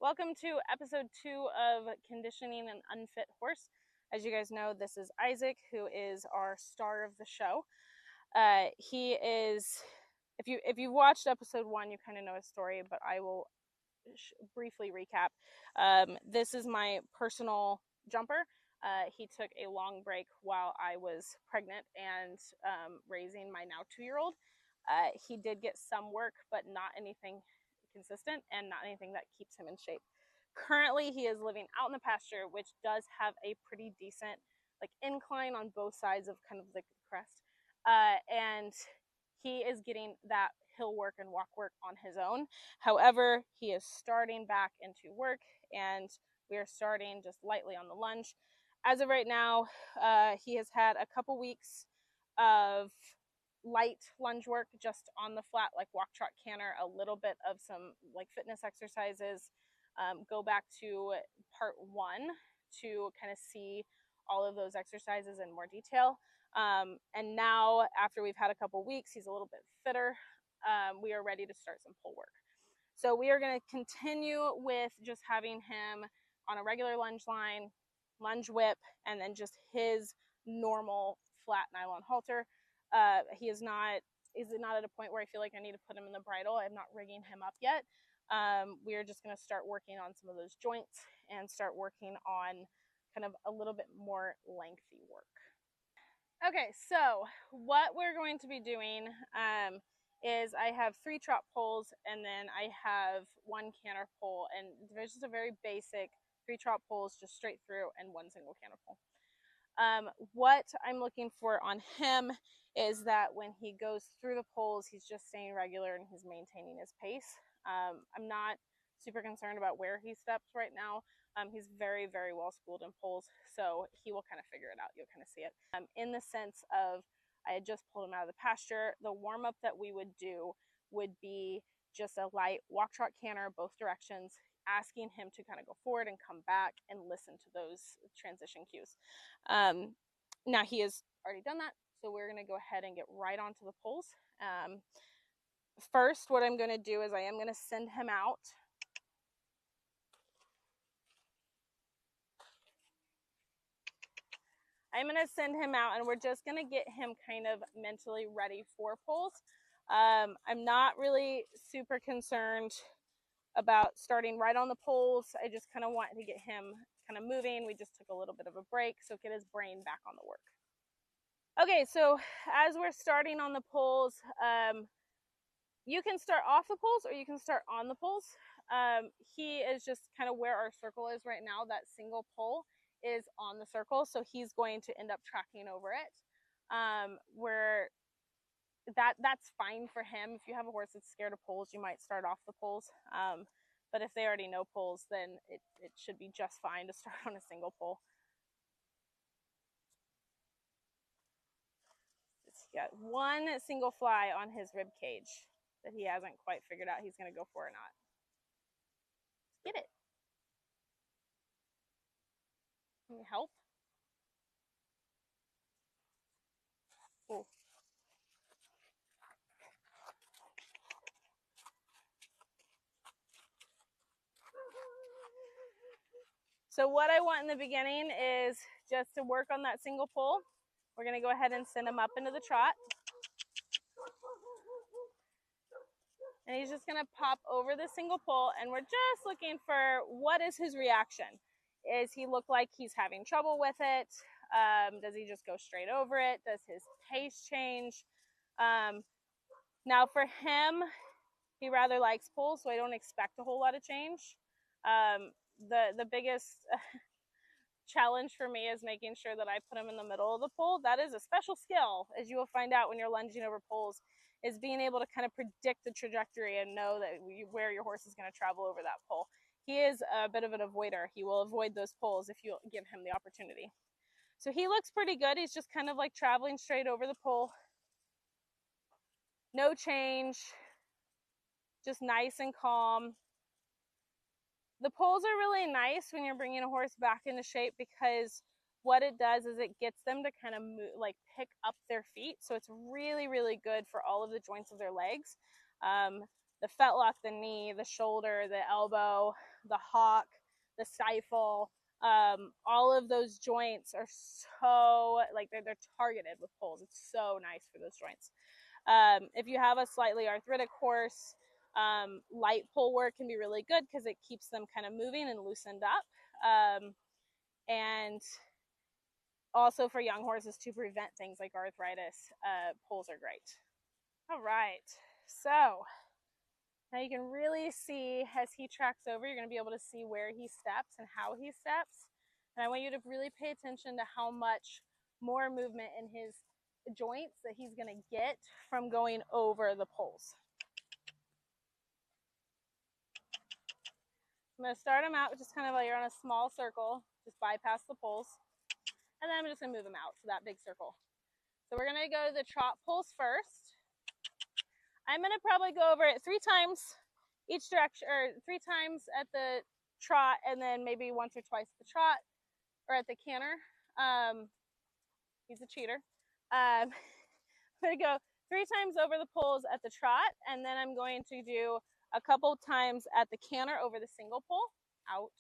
Welcome to episode 2 of Conditioning an Unfit Horse. As you guys know, this is Isaac, who is our star of the show. He is, if you've watched episode 1, you kind of know his story, but I will briefly recap. This is my personal jumper. He took a long break while I was pregnant and raising my now 2-year-old. He did get some work, but not anything consistent and not anything that keeps him in shape. Currently, he is living out in the pasture, which does have a pretty decent incline on both sides of kind of the crest. And he is getting that hill work and walk work on his own. However, he is starting back into work, and we are starting just lightly on the lunge. As of right now, he has had a couple weeks of light lunge work just on the flat, like walk, trot, canter, a little bit of some fitness exercises. Go back to part 1 to kind of see all of those exercises in more detail. And now, after we've had a couple weeks, he's a little bit fitter. We are ready to start some pull work. So we are going to continue with just having him on a regular lunge line, lunge whip, and then just his normal flat nylon halter. He is not at a point where I feel like I need to put him in the bridle. I'm not rigging him up yet. We are just going to start working on some of those joints and start working on kind of a little bit more lengthy work. Okay, so what we're going to be doing is I have 3 trot poles, and then I have 1 canter pole, and there's just a very basic 3 trot poles just straight through and 1 single canter pole. What I'm looking for on him is that when he goes through the poles, he's just staying regular and he's maintaining his pace. I'm not super concerned about where he steps right now. He's very, very well schooled in poles, so he will kind of figure it out. You'll kind of see it. In the sense of, I had just pulled him out of the pasture. The warm-up that we would do would be just a light walk, trot, canter, both directions, asking him to kind of go forward and come back and listen to those transition cues. Now he has already done that, so we're going to go ahead and get right onto the poles. First, what I'm going to do is I am going to send him out. I'm going to send him out, and we're just going to get him kind of mentally ready for poles. I'm not really super concerned about starting right on the poles. I just kind of want to get him kind of moving. We just took a little bit of a break, so get his brain back on the work. Okay, so as we're starting on the poles, you can start off the poles or you can start on the poles. He is just kind of where our circle is right now. That single pole is on the circle, so he's going to end up tracking over it. Where that's fine for him. If you have a horse that's scared of poles, you might start off the poles. But if they already know poles, then it should be just fine to start on a single pole. He's got 1 single fly on his rib cage that he hasn't quite figured out he's going to go for or not. Let's get it. Can you help? Oh. So what I want in the beginning is just to work on that single pole. We're going to go ahead and send him up into the trot. And he's just going to pop over the single pole, and we're just looking for what is his reaction. Does he look like he's having trouble with it? Does he just go straight over it? Does his pace change? Now for him, he rather likes poles, so I don't expect a whole lot of change. The biggest challenge for me is making sure that I put him in the middle of the pole. That is a special skill, as you will find out when you're lunging over poles, is being able to kind of predict the trajectory and know that where your horse is going to travel over that pole. He is a bit of an avoider. He will avoid those poles if you give him the opportunity. So he looks pretty good. He's just kind of like traveling straight over the pole. No change. Just nice and calm. The poles are really nice when you're bringing a horse back into shape, because what it does is it gets them to kind of move, pick up their feet. So it's really, really good for all of the joints of their legs. the fetlock, the knee, the shoulder, the elbow, the hock, the stifle. All of those joints are so, like, they're targeted with pulls. It's so nice for those joints. If you have a slightly arthritic horse, light pull work can be really good because it keeps them kind of moving and loosened up. And also for young horses to prevent things like arthritis, pulls are great. All right, so now you can really see as he tracks over, you're going to be able to see where he steps and how he steps. And I want you to really pay attention to how much more movement in his joints that he's going to get from going over the poles. I'm going to start him out with just kind of like you're on a small circle, just bypass the poles. And then I'm just going to move him out to that big circle. So we're going to go to the trot poles first. I'm going to probably go over it 3 times each direction, or 3 times at the trot, and then maybe once or twice at the trot or at the canter. He's a cheater. I'm going to go 3 times over the poles at the trot, and then I'm going to do a couple times at the canter over the single pole. Out.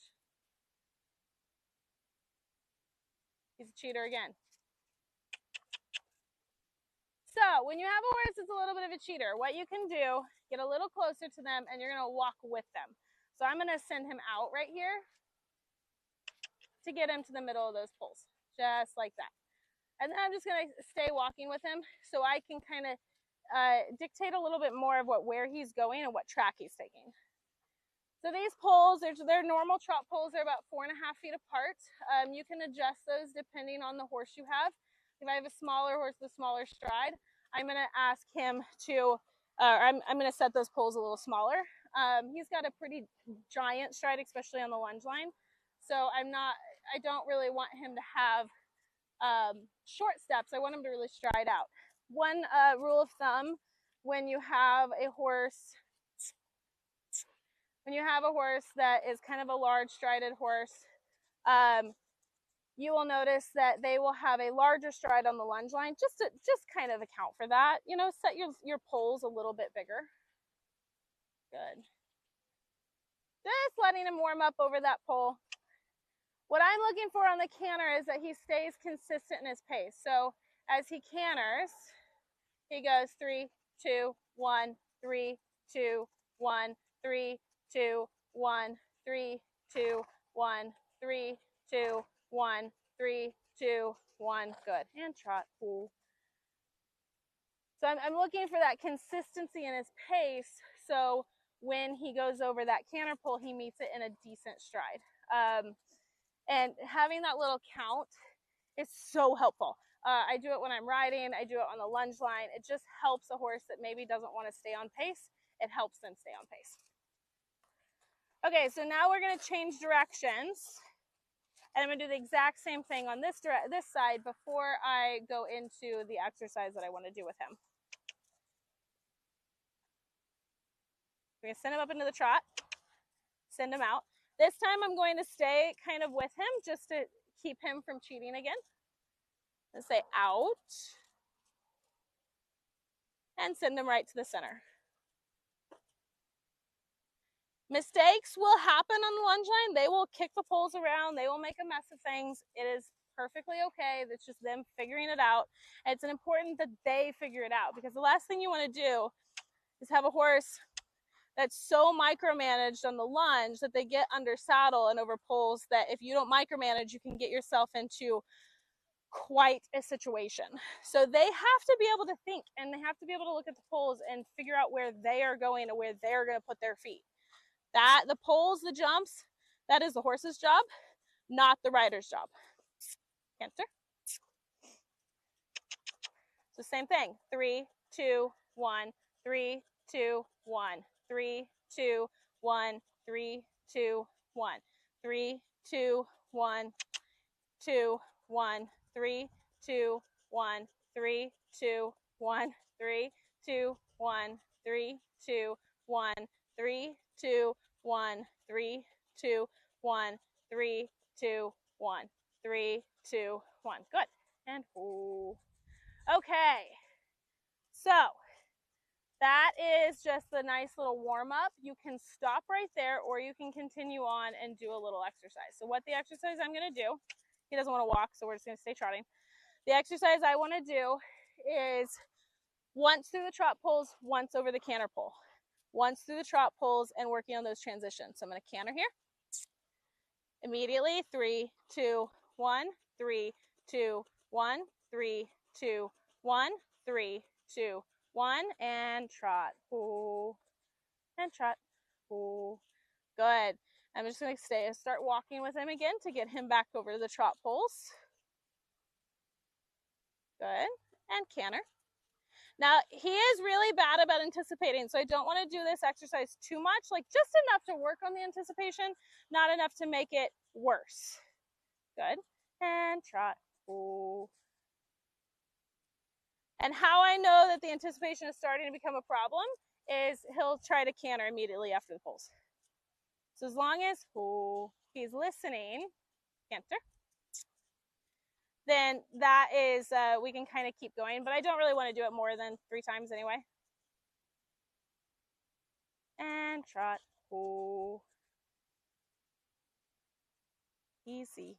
He's a cheater again. So when you have a horse that's a little bit of a cheater, what you can do, get a little closer to them, and you're going to walk with them. So I'm going to send him out right here to get him to the middle of those poles, just like that. And then I'm just going to stay walking with him so I can kind of dictate a little bit more of where he's going and what track he's taking. So these poles, their normal trot poles are about 4.5 feet apart. You can adjust those depending on the horse you have. If I have a smaller horse with a smaller stride, I'm going to ask him to, I'm going to set those poles a little smaller. He's got a pretty giant stride, especially on the lunge line. So I don't really want him to have short steps. I want him to really stride out. One rule of thumb, when you have a horse that is kind of a large strided horse, you will notice that they will have a larger stride on the lunge line, just kind of account for that. You know, set your poles a little bit bigger. Good. Just letting him warm up over that pole. What I'm looking for on the canter is that he stays consistent in his pace. So as he canters, he goes 3, 2, 1, 3, 2, 1, 3, 2, 1, 3, 2, 1, 3, 2, 1, 3, 2, 1. Good. And trot. Cool. So I'm looking for that consistency in his pace. So when he goes over that canter pole, he meets it in a decent stride. And having that little count is so helpful. I do it when I'm riding. I do it on the lunge line. It just helps a horse that maybe doesn't want to stay on pace. It helps them stay on pace. Okay, so now we're going to change directions. And I'm going to do the exact same thing on this side before I go into the exercise that I want to do with him. We're going to send him up into the trot. Send him out. This time I'm going to stay kind of with him just to keep him from cheating again. And say out. And send him right to the center. Mistakes will happen on the lunge line. They will kick the poles around. They will make a mess of things. It is perfectly okay. That's just them figuring it out. And it's important that they figure it out, because the last thing you want to do is have a horse that's so micromanaged on the lunge that they get under saddle and over poles that if you don't micromanage, you can get yourself into quite a situation. So they have to be able to think, and they have to be able to look at the poles and figure out where they are going and where they're going to put their feet. The poles, the jumps, that is the horse's job, not the rider's job. Canter. So same thing. 3, 2, 1, 3, 2, 1, 3, 2, 1, 3, 2, 1, 3, 2, 1, 2, 1, 3, 2, 1, 3, 2, 1, 3, 2, 1, 3, 2, 1, 3, 2, 1, 3, 2, 1, 3, 2, 1, 3, 2, 1. Good. And ooh. Okay. So That is just a nice little warm up. You can stop right there, or you can continue on and do a little exercise. So what the exercise I'm gonna do, he doesn't wanna walk, so we're just gonna stay trotting. The exercise I wanna do is once through the trot poles, once over the canter pole. Once through the trot poles and working on those transitions. So I'm gonna canter here. Immediately, 3, 2, 1, 3, 2, 1, 3, 2, 1, 3, 2, 1, and trot. Ooh. And trot. Ooh. Good. I'm just going to start walking with him again to get him back over to the trot poles. Good. And canter. Now, he is really bad about anticipating, so I don't want to do this exercise too much, like just enough to work on the anticipation, not enough to make it worse. Good. And trot. Ooh. And how I know that the anticipation is starting to become a problem is he'll try to canter immediately after the poles. So as long as he's listening, canter, then that is, we can kind of keep going, but I don't really want to do it more than 3 times anyway. And trot. Easy.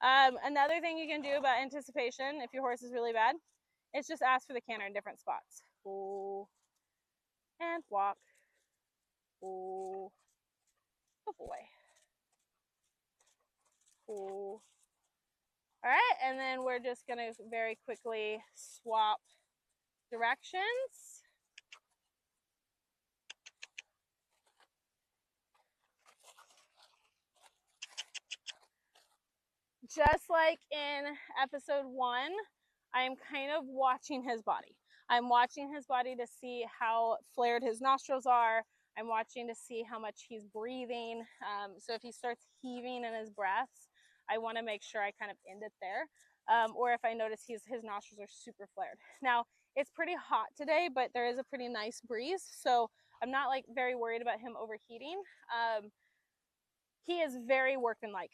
Another thing you can do about anticipation, if your horse is really bad, is just ask for the canter in different spots. And walk. Good boy. All right, and then we're just gonna very quickly swap directions. Just like in episode 1, I'm kind of watching his body. I'm watching his body to see how flared his nostrils are. I'm watching to see how much he's breathing. So if he starts heaving in his breaths, I want to make sure I kind of end it there. Or if I notice his nostrils are super flared. Now, it's pretty hot today, but there is a pretty nice breeze. So I'm not like very worried about him overheating. He is very workmanlike.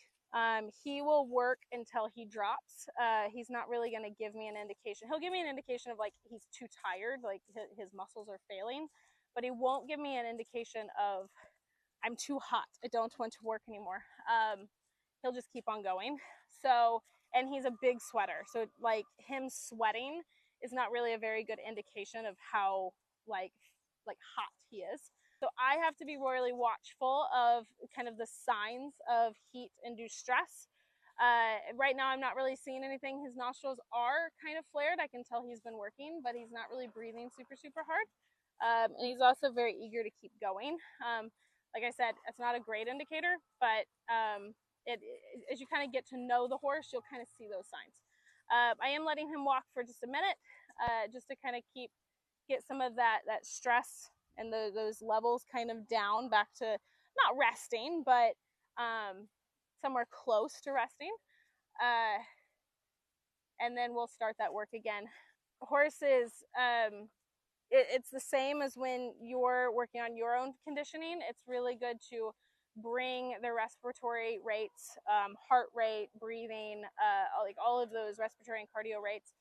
He will work until he drops. He's not really going to give me an indication. He'll give me an indication of like he's too tired, like his muscles are failing, but he won't give me an indication of I'm too hot, I don't want to work anymore. He'll just keep on going. So, and he's a big sweater, so like him sweating is not really a very good indication of how like hot he is. So I have to be really watchful of kind of the signs of heat induced stress. Right now I'm not really seeing anything. His nostrils are kind of flared. I can tell he's been working, but he's not really breathing super hard. And he's also very eager to keep going. Like I said, it's not a great indicator, but as you kind of get to know the horse, you'll kind of see those signs. I am letting him walk for just a minute, just to kind of get some of that stress and those levels kind of down back to not resting, but somewhere close to resting. And then we'll start that work again. Horses, it's the same as when you're working on your own conditioning. It's really good to bring their respiratory rates, heart rate, breathing, like all of those respiratory and cardio rates,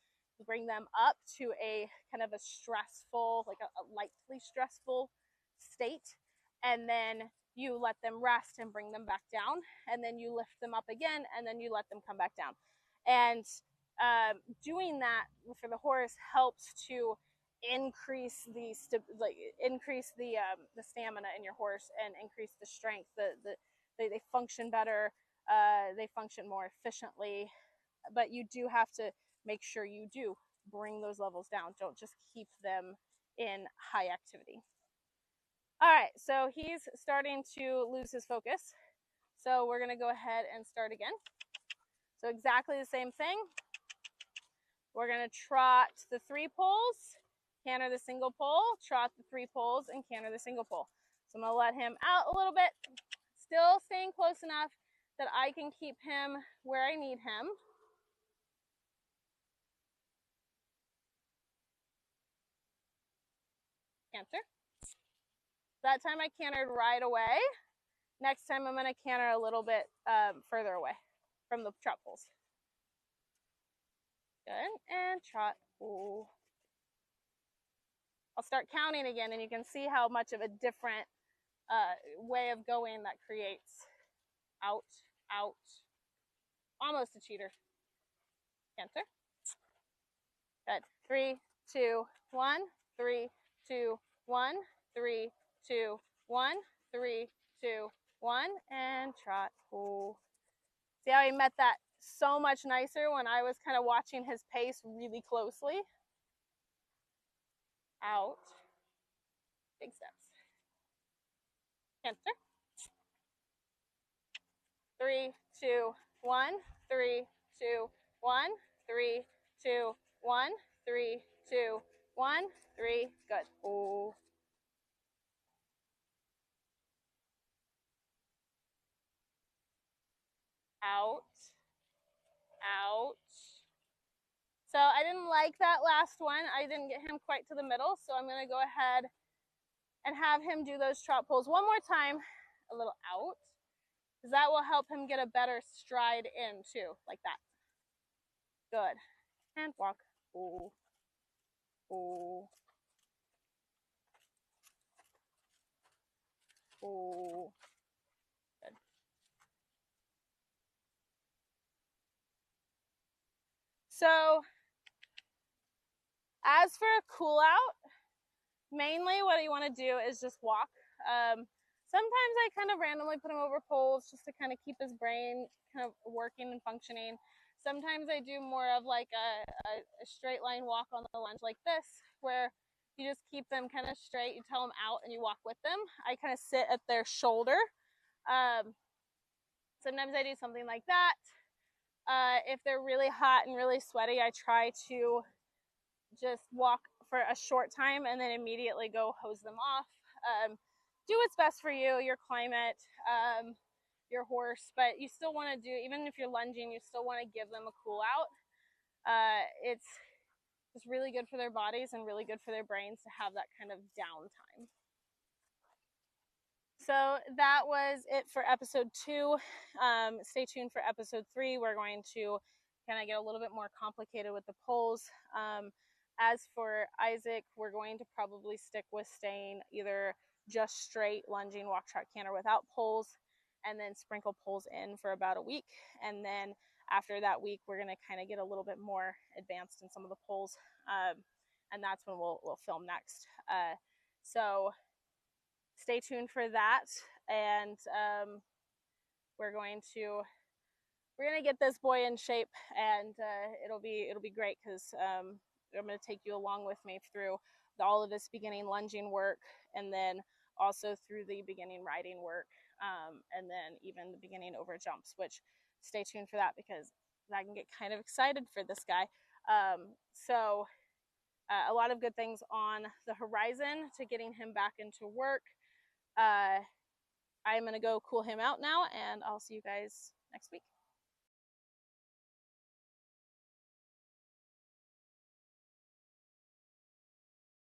bring them up to a kind of a stressful, like a lightly stressful state. And then you let them rest and bring them back down. And then you lift them up again, and then you let them come back down. And doing that for the horse helps to increase the stamina in your horse and increase the strength. They function better. They function more efficiently. But you do have to make sure you do bring those levels down. Don't just keep them in high activity. All right, so he's starting to lose his focus. So we're going to go ahead and start again. So exactly the same thing. We're going to trot the 3 poles, canter the single pole, trot the 3 poles, and canter the single pole. So I'm going to let him out a little bit, still staying close enough that I can keep him where I need him. Canter. That time I cantered right away. Next time I'm going to canter a little bit further away from the trot poles. Good. And trot. Ooh. I'll start counting again, and you can see how much of a different way of going that creates. Out, out, almost a cheater. Canter. Good. 3, 2, 1, 3, 2, 1, 3, 2, 1, 3, 2, 1, and trot. Ooh. See how he met that so much nicer when I was kind of watching his pace really closely. Out. Big steps. Canter. 3, 2, 1, 3, 2, 1, 3, 2, 1, 3, 2, 1, 3. Good. Ooh. Out. Out. So I didn't like that last one. I didn't get him quite to the middle, so I'm going to go ahead and have him do those trot pulls one more time, a little out, because that will help him get a better stride in too, like that. Good. And walk. Ooh. Ooh. Ooh. Good. So as for a cool out, mainly what you want to do is just walk. Sometimes I kind of randomly put him over poles just to kind of keep his brain kind of working and functioning. Sometimes I do more of like a straight line walk on the lunge like this, where you just keep them kind of straight, you tell them out and you walk with them. I kind of sit at their shoulder. Sometimes I do something like that. If they're really hot and really sweaty, I try to just walk for a short time and then immediately go hose them off. Do what's best for you, your climate, your horse, but you still want to do, even if you're lunging, you still want to give them a cool out. It's just really good for their bodies and really good for their brains to have that kind of downtime. So that was it for episode 2. Stay tuned for episode 3. We're going to kind of get a little bit more complicated with the poles. As for Isaac, we're going to probably stick with staying either just straight lunging, walk, trot, canter without poles, and then sprinkle poles in for about a week. And then after that week, we're going to kind of get a little bit more advanced in some of the poles. And that's when we'll film next. So stay tuned for that. And we're going to get this boy in shape, and it'll be great, because I'm going to take you along with me through all of this beginning lunging work, and then also through the beginning riding work, and then even the beginning over jumps, which stay tuned for that, because I can get kind of excited for this guy. So a lot of good things on the horizon to getting him back into work. I'm going to go cool him out now, and I'll see you guys next week.